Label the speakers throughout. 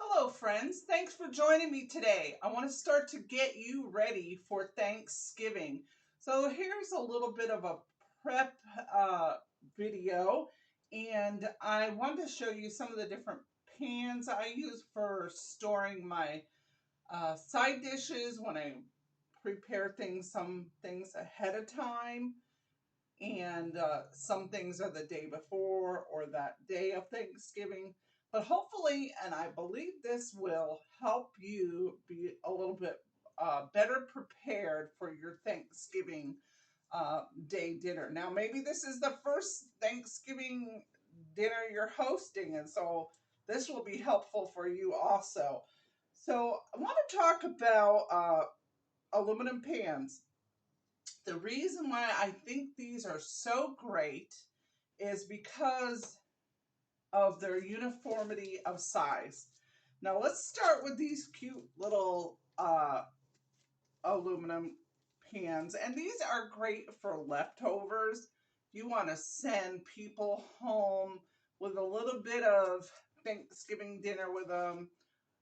Speaker 1: Hello, friends. Thanks for joining me today. I want to start to get you ready for Thanksgiving. So, here's a little bit of a prep uh, video, and I want to show you some of the different pans I use for storing my side dishes when I prepare things, some things ahead of time, and some things are the day before or that day of Thanksgiving. But hopefully, and I believe this will help you be a little bit better prepared for your Thanksgiving day dinner. Now, maybe this is the first Thanksgiving dinner you're hosting, and so this will be helpful for you also. So, I want to talk about aluminum pans. The reason why I think these are so great is because of their uniformity of size. Now let's start with these cute little aluminum pans, and these are great for leftovers. You want to send people home with a little bit of Thanksgiving dinner with them,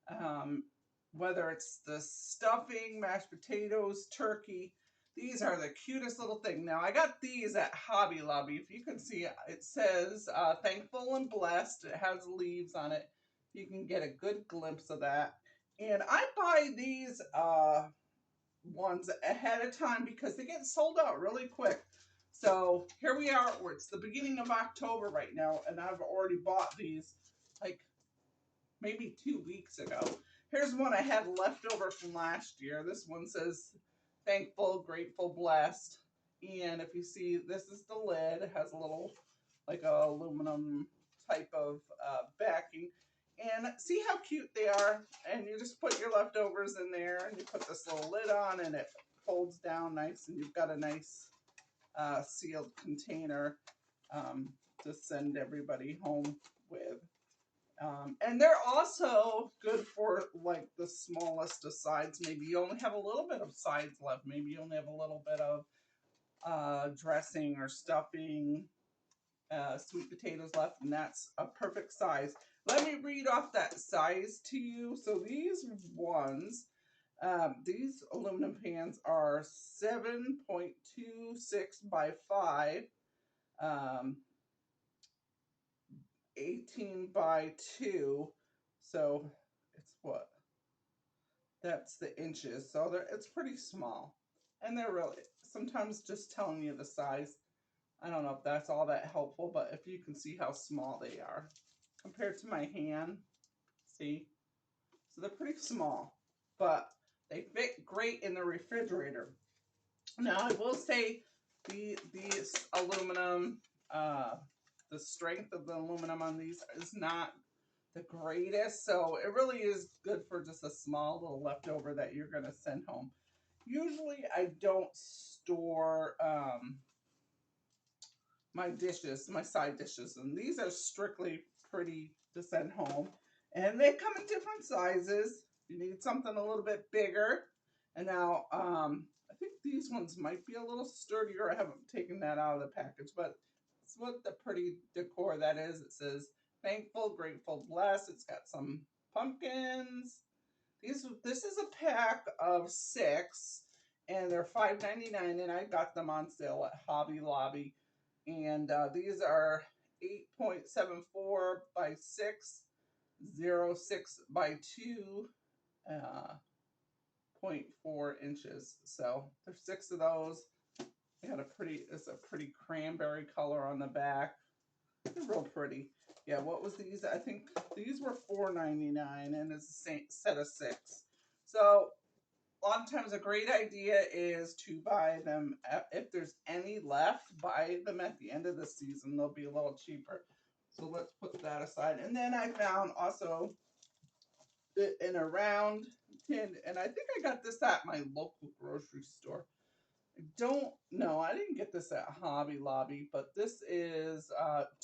Speaker 1: um, whether it's the stuffing, mashed potatoes, turkey. These are the cutest little thing. Now, I got these at Hobby Lobby. If you can see, it says thankful and blessed. It has leaves on it. You can get a good glimpse of that. And I buy these ones ahead of time because they get sold out really quick. So here we are. It's the beginning of October right now, and I've already bought these like maybe 2 weeks ago. Here's one I had left over from last year. This one says thankful, grateful, blessed. And if you see, this is the lid. It has a little like a aluminum type of backing. And see how cute they are? And you just put your leftovers in there and you put this little lid on and it folds down nice and you've got a nice sealed container to send everybody home with. And they're also good for like the smallest of sides. Maybe you only have a little bit of sides left. Maybe you only have a little bit of dressing or stuffing, sweet potatoes left, and that's a perfect size. Let me read off that size to you. So these aluminum pans are 7.26 by 5. Um, 18 by 2. So it's what? That's the inches. So it's pretty small. And they're really, sometimes just telling you the size. I don't know if that's all that helpful, but if you can see how small they are compared to my hand, see? So they're pretty small, but they fit great in the refrigerator. Now, I will say these aluminum, uh, the strength of the aluminum on these is not the greatest. So it really is good for just a small little leftover that you're going to send home. Usually I don't store my dishes, my side dishes, and these are strictly pretty to send home. And they come in different sizes. You need something a little bit bigger. And now I think these ones might be a little sturdier. I haven't taken that out of the package, but it's what the pretty decor that is. It says thankful, grateful, blessed. It's got some pumpkins. This is a pack of 6, and they're $5.99, and I got them on sale at Hobby Lobby. And these are 8.74 by 6, 0.6 by 2, 0.4 inches. So there's 6 of those. They had it's a pretty cranberry color on the back. They're real pretty. Yeah, what was these? I think these were $4.99, and it's the same set of 6. So a lot of times a great idea is to buy them if there's any left, buy them at the end of the season. They'll be a little cheaper. So let's put that aside. And then I found also in a round tin, and I think I got this at my local grocery store. I don't know. I didn't get this at Hobby Lobby, but this is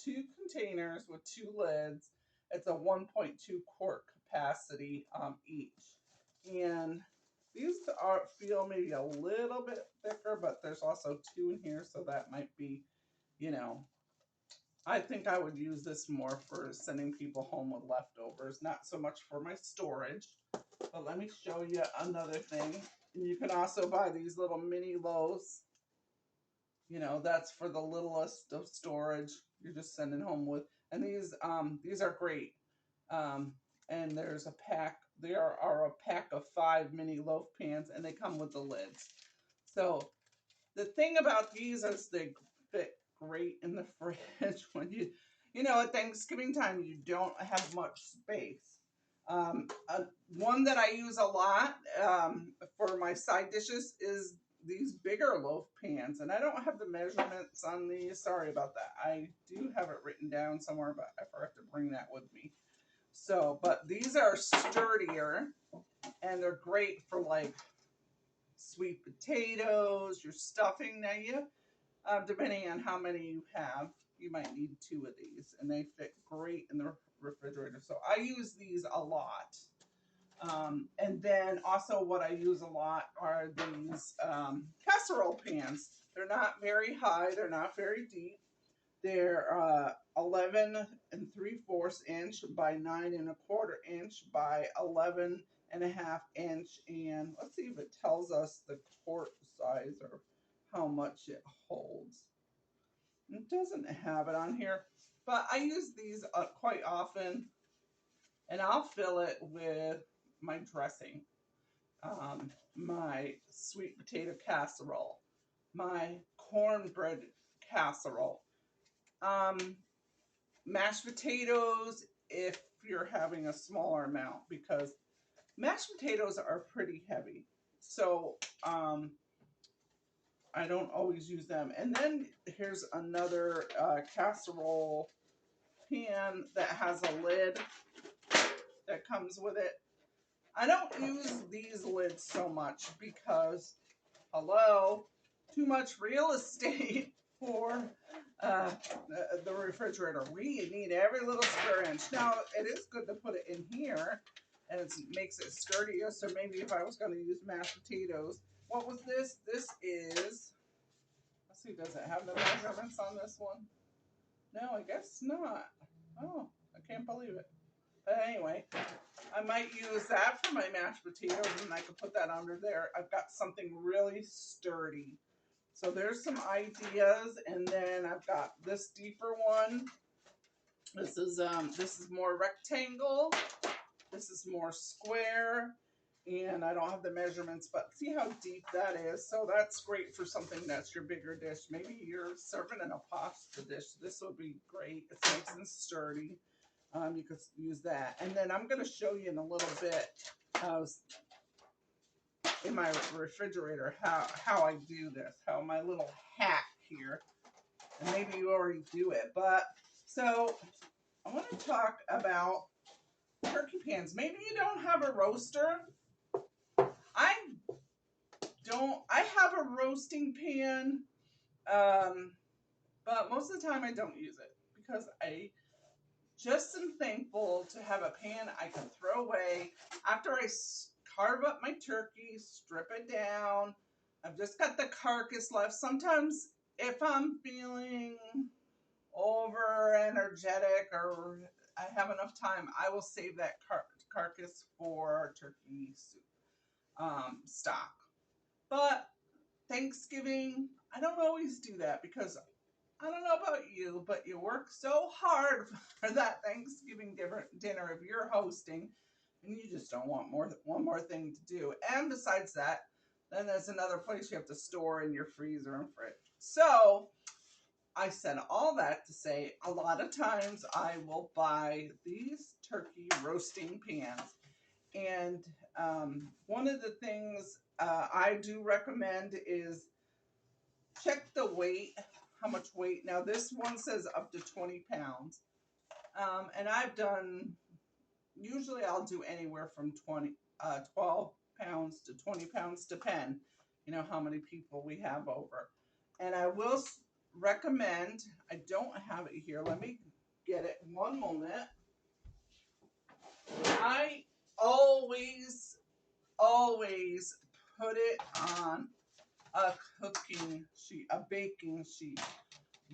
Speaker 1: 2 containers with 2 lids. It's a 1.2 quart capacity each. And these feel maybe a little bit thicker, but there's also 2 in here, so that might be, you know, I think I would use this more for sending people home with leftovers, not so much for my storage. But let me show you another thing. You can also buy these little mini loaves. You know, that's for the littlest of storage. You're just sending home with, and these are great. Um, and there's a pack. There are a pack of 5 mini loaf pans, and they come with the lids. So the thing about these is they fit great in the fridge when you know, at Thanksgiving time, you don't have much space. One that I use a lot for my side dishes is these bigger loaf pans. And I don't have the measurements on these. Sorry about that. I do have it written down somewhere, but I forgot to bring that with me. So, but these are sturdier and they're great for like sweet potatoes, your stuffing. Now you, depending on how many you have, you might need 2 of these, and they fit great in the refrigerator. So I use these a lot. And then also what I use a lot are these casserole pans. They're not very high. They're not very deep. They're 11 3/4 inch by 9 1/4 inch by 11 1/2 inch. And let's see if it tells us the quart size or how much it holds. It doesn't have it on here, but I use these quite often, and I'll fill it with my dressing, my sweet potato casserole, my cornbread casserole, um, mashed potatoes if you're having a smaller amount, because mashed potatoes are pretty heavy. So I don't always use them. And then here's another casserole pan that has a lid that comes with it. I don't use these lids so much because, hello, too much real estate for the refrigerator. We need every little square inch. Now, it is good to put it in here, and it makes it sturdier. So maybe if I was going to use mashed potatoes, what was this? This is, let's see, does it have the measurements on this one? No, I guess not. Oh, I can't believe it. But anyway, I might use that for my mashed potatoes, and I could put that under there. I've got something really sturdy. So there's some ideas, and then I've got this deeper one. This is more rectangle. This is more square, and I don't have the measurements, but see how deep that is. So that's great for something that's your bigger dish. Maybe you're serving in a pasta dish. This would be great. It's nice and sturdy. You could use that. And then I'm going to show you in a little bit in my refrigerator how I do this, how my little hack here. And maybe you already do it. But so I want to talk about turkey pans. Maybe you don't have a roaster. I have a roasting pan, but most of the time I don't use it because I just am thankful to have a pan I can throw away after I carve up my turkey, strip it down. I've just got the carcass left. Sometimes if I'm feeling over energetic or I have enough time, I will save that carcass for turkey soup stock. But Thanksgiving, I don't always do that because I don't know about you, but you work so hard for that Thanksgiving dinner if you're hosting, and you just don't want one more thing to do. And besides that, then there's another place you have to store in your freezer and fridge. So I said all that to say a lot of times I will buy these turkey roasting pans. And one of the things I do recommend is check the weight, how much weight. Now this one says up to 20 pounds. And I've done, usually I'll do anywhere from 12 pounds to 20 pounds, depend, you know, how many people we have over. And I will recommend, I don't have it here. Let me get it one moment. I always put it on a cooking sheet, a baking sheet.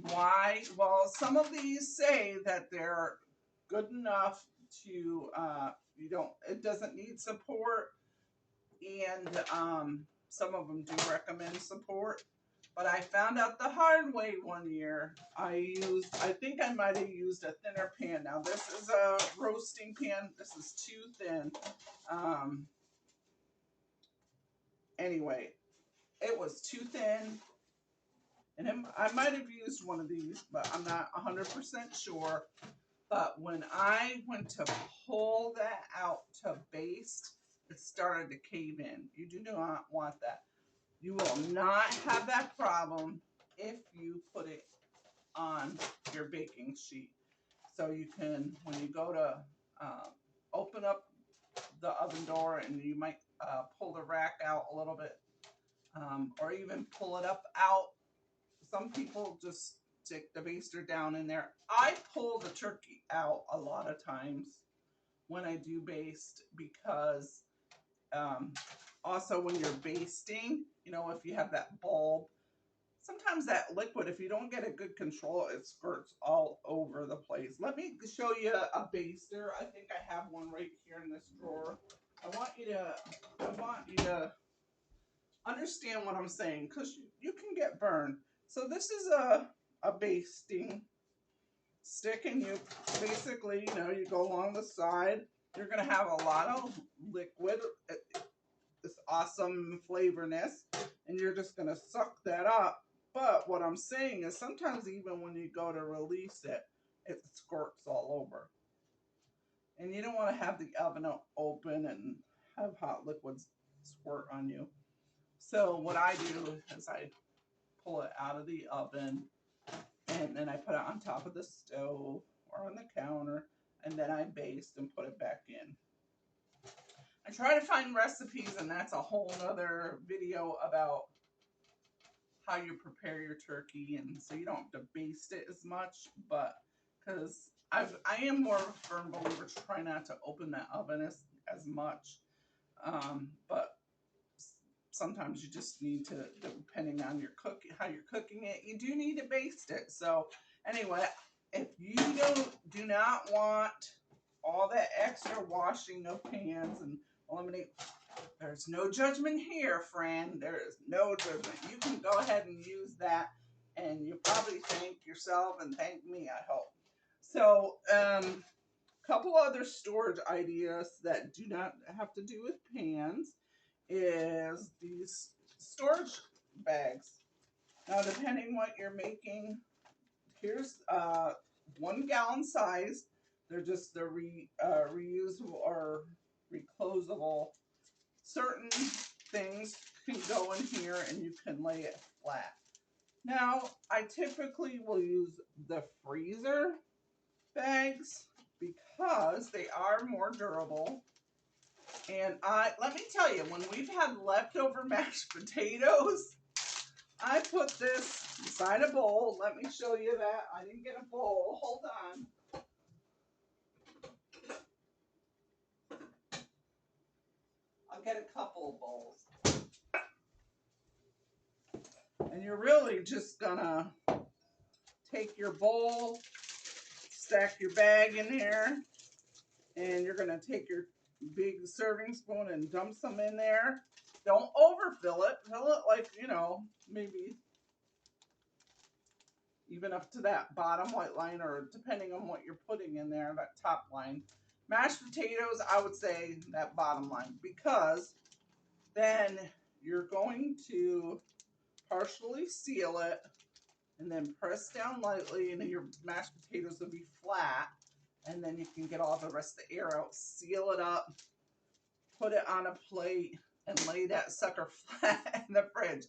Speaker 1: Why? Well, some of these say that they're good enough to, you don't, it doesn't need support, and some of them do recommend support. But I found out the hard way one year. I think I might have used a thinner pan. Now, this is a roasting pan. This is too thin. Um, anyway, it was too thin. And I might have used one of these, but I'm not 100% sure. But when I went to pull that out to baste, it started to cave in. You do not want that. You will not have that problem if you put it on your baking sheet. So you can, when you go to open up the oven door, and you might pull the rack out a little bit, or even pull it up out. Some people just stick the baster down in there. I pull the turkey out a lot of times when I do baste, because also when you're basting, you know, if you have that bulb, sometimes that liquid, if you don't get a good control, it squirts all over the place. Let me show you a baster. I think I have one right here in this drawer. I want you to understand what I'm saying, because you can get burned. So this is a basting stick, and you basically, you know, you go along the side. You're going to have a lot of liquid, this awesome flavorness, and you're just going to suck that up. But what I'm saying is sometimes even when you go to release it, it squirts all over. And you don't want to have the oven open and have hot liquids squirt on you. So what I do is I pull it out of the oven, and then I put it on top of the stove or on the counter, and then I baste and put it back in. I try to find recipes, and that's a whole nother video about how you prepare your turkey, and so you don't have to baste it as much, but because I am more of a firm believer, try not to open that oven as much, but sometimes you just need to, depending on your how you're cooking it, you do need to baste it. So anyway, if you do not want all that extra washing of pans and eliminate, there's no judgment here, friend. There is no judgment. You can go ahead and use that, and you probably thank yourself and thank me, I hope. So couple other storage ideas that do not have to do with pans is these storage bags. Now, depending what you're making, here's 1 gallon size. They're just the reusable or reclosable. Certain things can go in here and you can lay it flat. Now, I typically will use the freezer bags because they are more durable. And let me tell you, when we've had leftover mashed potatoes, I put this inside a bowl. Let me show you that. I didn't get a bowl. Hold on. I'll get a couple of bowls. And you're really just gonna take your bowl, stack your bag in there, and you're gonna take your big serving spoon and dump some in there. Don't overfill it. Fill it like, you know, maybe even up to that bottom white line, or depending on what you're putting in there, that top line. Mashed potatoes, I would say that bottom line, because then you're going to partially seal it and then press down lightly, and then your mashed potatoes will be flat, and then you can get all the rest of the air out, seal it up, put it on a plate, and lay that sucker flat in the fridge.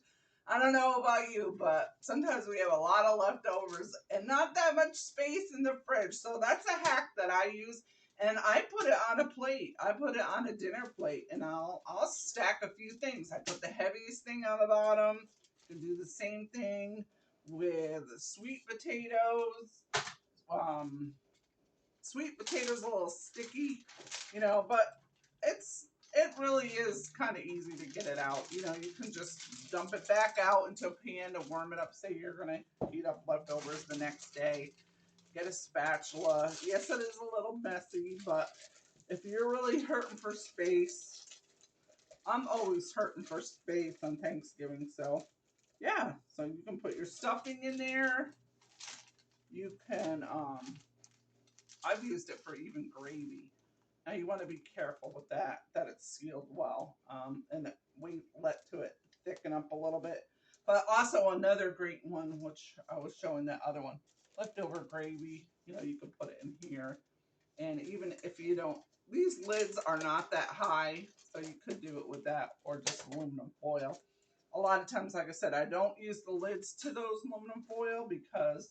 Speaker 1: I don't know about you, but sometimes we have a lot of leftovers and not that much space in the fridge. So that's a hack that I use. And I put it on a plate. I put it on a dinner plate, and I'll stack a few things. I put the heaviest thing on the bottom. You can do the same thing with sweet potatoes. Sweet potatoes a little sticky, you know, but it's it really is kind of easy to get it out. You know, you can just dump it back out into a pan to warm it up. Say you're going to heat up leftovers the next day. Get a spatula. Yes, it is a little messy, but if you're really hurting for space, I'm always hurting for space on Thanksgiving. So, yeah. So you can put your stuffing in there. You can, I've used it for even gravy. Now you want to be careful with that it's sealed well, and that we let to it thicken up a little bit. But also another great one, which I was showing that other one, leftover gravy. You know, you can put it in here, and even if you don't, these lids are not that high, so you could do it with that or just aluminum foil. A lot of times, like I said, I don't use the lids to those aluminum foil because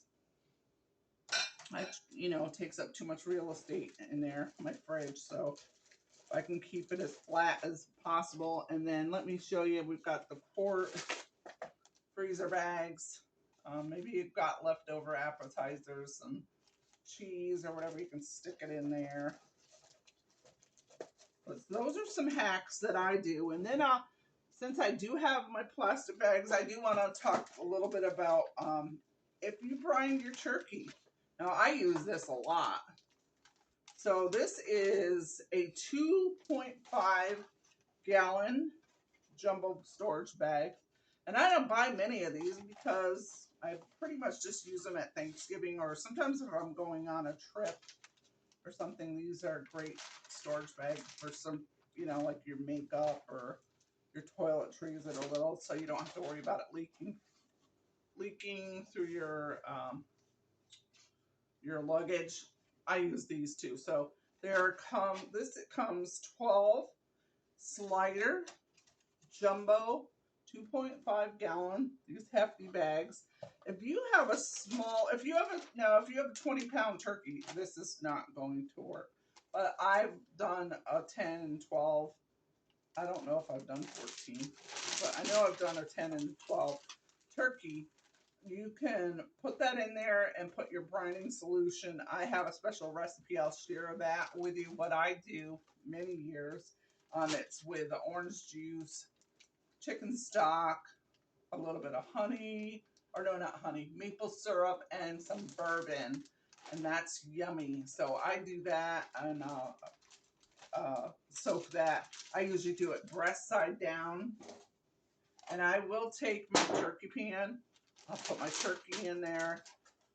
Speaker 1: it takes up too much real estate in there, my fridge. So I can keep it as flat as possible. And then let me show you, we've got the quart freezer bags. Maybe you've got leftover appetizers, some cheese or whatever, you can stick it in there. But those are some hacks that I do. And then since I do have my plastic bags, I do want to talk a little bit about if you brine your turkey. Now I use this a lot. So this is a 2.5-gallon jumbo storage bag. And I don't buy many of these because I pretty much just use them at Thanksgiving, or sometimes if I'm going on a trip or something. These are great storage bags for some, like your makeup or your toiletries that are little, so you don't have to worry about it leaking through your luggage. I use these too. So it comes 12 slider jumbo 2.5-gallon, these hefty bags. If you have if you have a 20-pound turkey, this is not going to work. But I've done a 10 and 12. I don't know if I've done 14, but I know I've done a 10 and 12 turkey. You can put that in there and put your brining solution. I have a special recipe. I'll share that with you, what I do many years. It's with orange juice, chicken stock, a little bit of honey, or no, not honey, maple syrup, and some bourbon, and that's yummy. So I do that and soak that. I usually do it breast side down, and I will take my turkey pan. I'll put my turkey in there,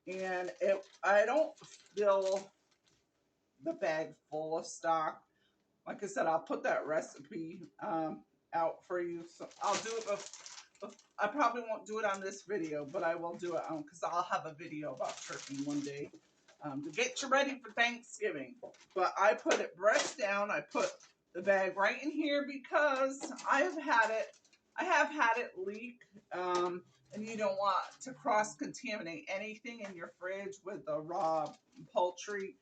Speaker 1: and I don't fill the bag full of stock. Like I said, I'll put that recipe out for you. So I'll do it. I probably won't do it on this video, but I will do it because I'll have a video about turkey one day to get you ready for Thanksgiving. But I put it breast down. I put the bag right in here because I have had it leak, and you don't want to cross-contaminate anything in your fridge with the raw poultry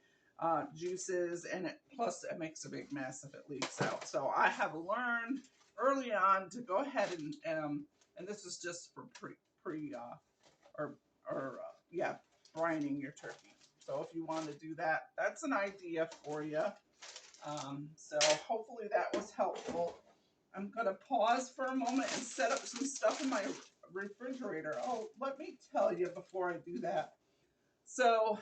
Speaker 1: juices, and plus it makes a big mess if it leaks out. So I have learned early on to go ahead and this is just for brining your turkey. So if you want to do that, that's an idea for you. So hopefully that was helpful. I'm going to pause for a moment and set up some stuff in my refrigerator. Oh, let me tell you before I do that. So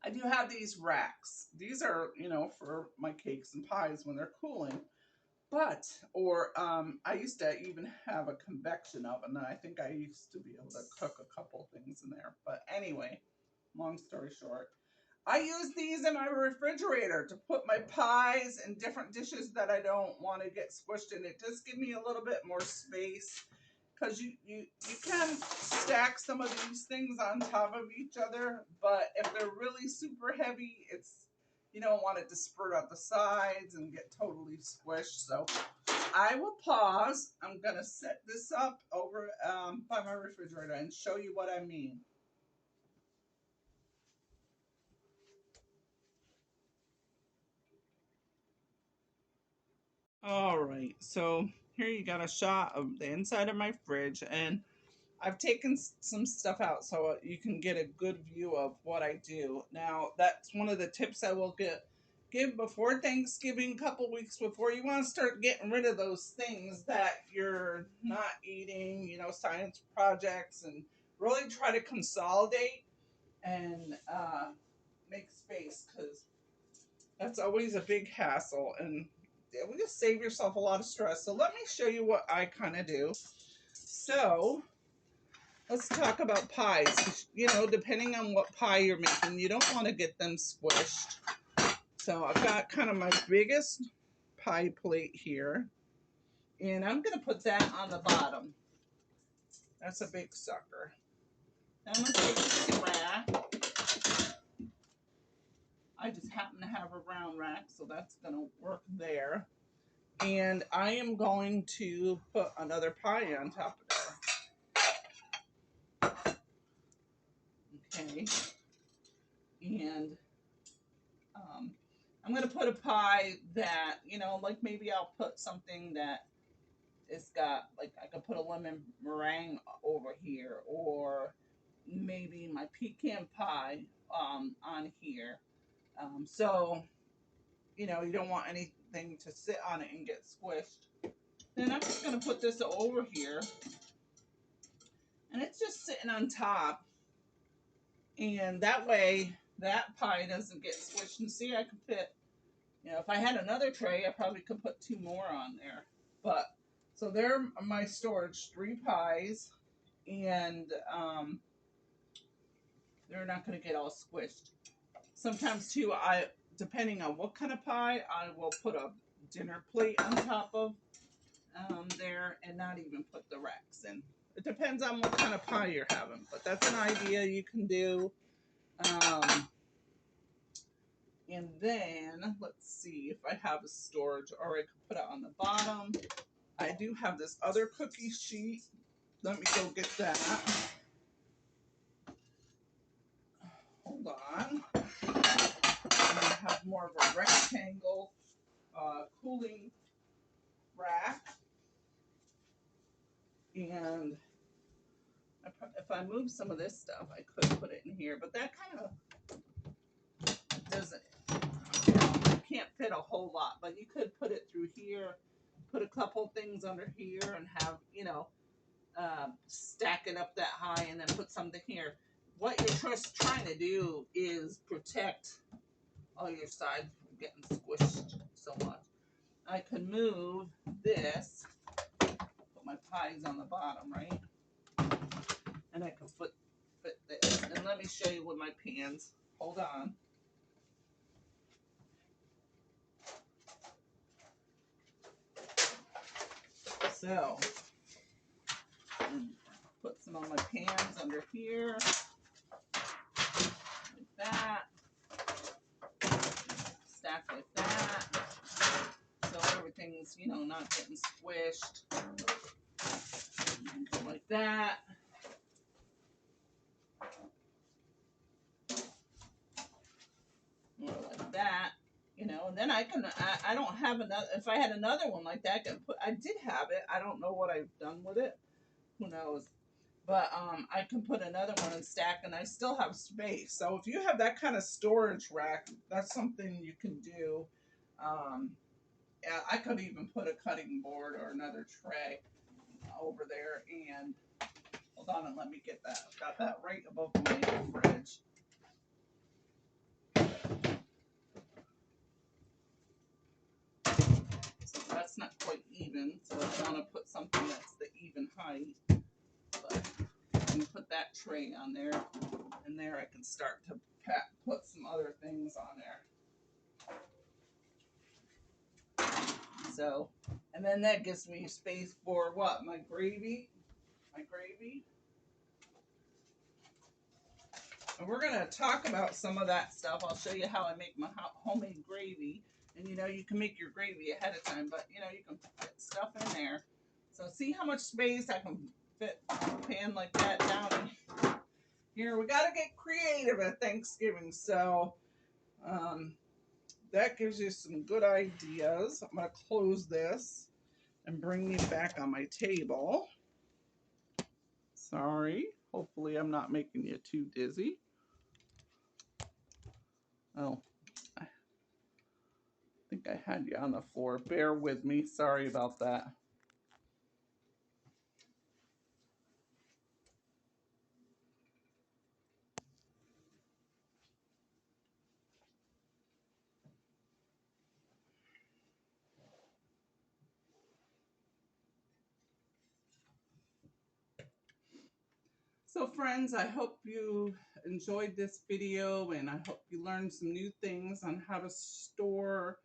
Speaker 1: I do have these racks. These are, for my cakes and pies when they're cooling. I used to even have a convection oven, and I think I used to be able to cook a couple things in there. But anyway, long story short, I use these in my refrigerator to put my pies and different dishes that I don't want to get squished in. It just gives me a little bit more space because you can stack some of these things on top of each other, but if they're really super heavy, you don't want it to spurt out the sides and get totally squished. So I will pause. I'm going to set this up over by my refrigerator and show you what I mean. All right, so here you got a shot of the inside of my fridge, and I've taken some stuff out so you can get a good view of what I do. Now, that's one of the tips I will give before Thanksgiving, a couple weeks before, you want to start getting rid of those things that you're not eating, science projects, and really try to consolidate and make space, because that's always a big hassle, and it will just save yourself a lot of stress. So let me show you what I kind of do. So let's talk about pies. Depending on what pie you're making, you don't want to get them squished. So I've got kind of my biggest pie plate here, and I'm going to put that on the bottom. That's a big sucker. Now I'm going to take this rack. I just happen to have a round rack, so that's going to work there. And I am going to put another pie on top of there. Okay. And I'm going to put a pie that, like maybe I'll put something that it's got, like I could put a lemon meringue over here, or maybe my pecan pie on here. So, you don't want anything to sit on it and get squished. Then I'm just going to put this over here, and it's just sitting on top. And that way, that pie doesn't get squished. And see, I can fit, if I had another tray, I probably could put 2 more on there. But, so there are my storage, 3 pies. And they're not going to get all squished. Sometimes, too, depending on what kind of pie, I will put a dinner plate on top of there and not even put the racks in. It depends on what kind of pie you're having, but that's an idea you can do. And then, let's see if I have a storage, or I could put it on the bottom. I do have this other cookie sheet. Let me go get that. Hold on. I have more of a rectangle cooling rack. And if I move some of this stuff, I could put it in here, but that kind of doesn't, can't fit a whole lot, but you could put it through here, put a couple things under here, and have, stack it up that high, and then put something here. What you're just trying to do is protect all your sides from getting squished so much. I could move this, put my pies on the bottom, right? And I can fit this. And let me show you with my pans. Hold on. So, put some of my pans under here, like that. Stack like that. So everything's, not getting squished. Like that. Or like that. And then I don't have another, if I had another one like that, I did have it. I don't know what I've done with it. Who knows? But I can put another one and stack, and I still have space. So if you have that kind of storage rack, that's something you can do. Yeah, I could even put a cutting board or another tray over there. And hold on and let me get that. I've got that right above my fridge. So that's not quite even. So I want to put something that's the even height. But I can put that tray on there, and there I can start to put some other things on there. So, and then that gives me space for what? My gravy. And we're going to talk about some of that stuff. I'll show you how I make my homemade gravy. And you can make your gravy ahead of time, but you can put stuff in there. So see how much space I can fit a pan like that down here. We got to get creative at Thanksgiving. So that gives you some good ideas. I'm going to close this and bring you back on my table. Sorry. Hopefully I'm not making you too dizzy. Oh. think I had you on the floor. Bear with me. Sorry about that. So friends, I hope you enjoyed this video and I hope you learned some new things on how to store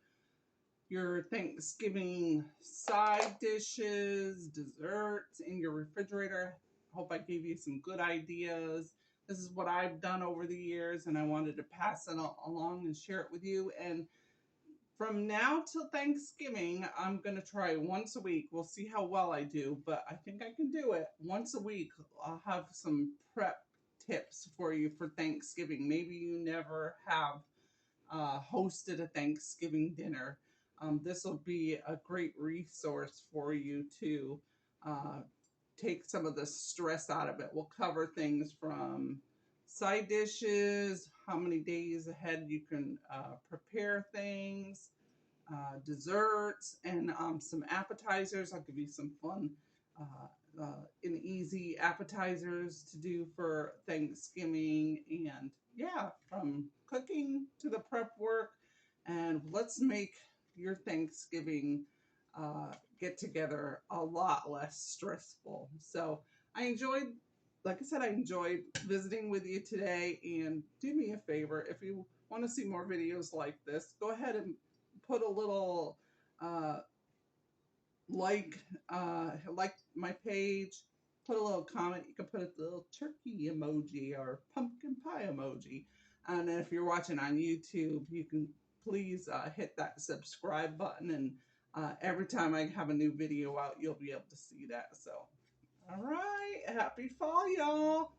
Speaker 1: your Thanksgiving side dishes, desserts in your refrigerator. Hope I gave you some good ideas. This is what I've done over the years and I wanted to pass it along and share it with you. And from now till Thanksgiving, I'm going to try once a week. We'll see how well I do, but I think I can do it. Once a week, I'll have some prep tips for you for Thanksgiving. Maybe you never have hosted a Thanksgiving dinner. This will be a great resource for you to uh, take some of the stress out of it. We'll cover things from side dishes, how many days ahead you can prepare things, desserts, and some appetizers. I'll give you some fun and easy appetizers to do for Thanksgiving. And yeah, from cooking to the prep work. And let's make your Thanksgiving get together a lot less stressful. So I enjoyed, like I said, I enjoyed visiting with you today. And do me a favor, if you want to see more videos like this, go ahead and put a little uh, like my page, put a little comment. You can put a little turkey emoji or pumpkin pie emoji. And then if you're watching on YouTube, you can please hit that subscribe button. And every time I have a new video out, you'll be able to see that. So, all right, happy fall, y'all.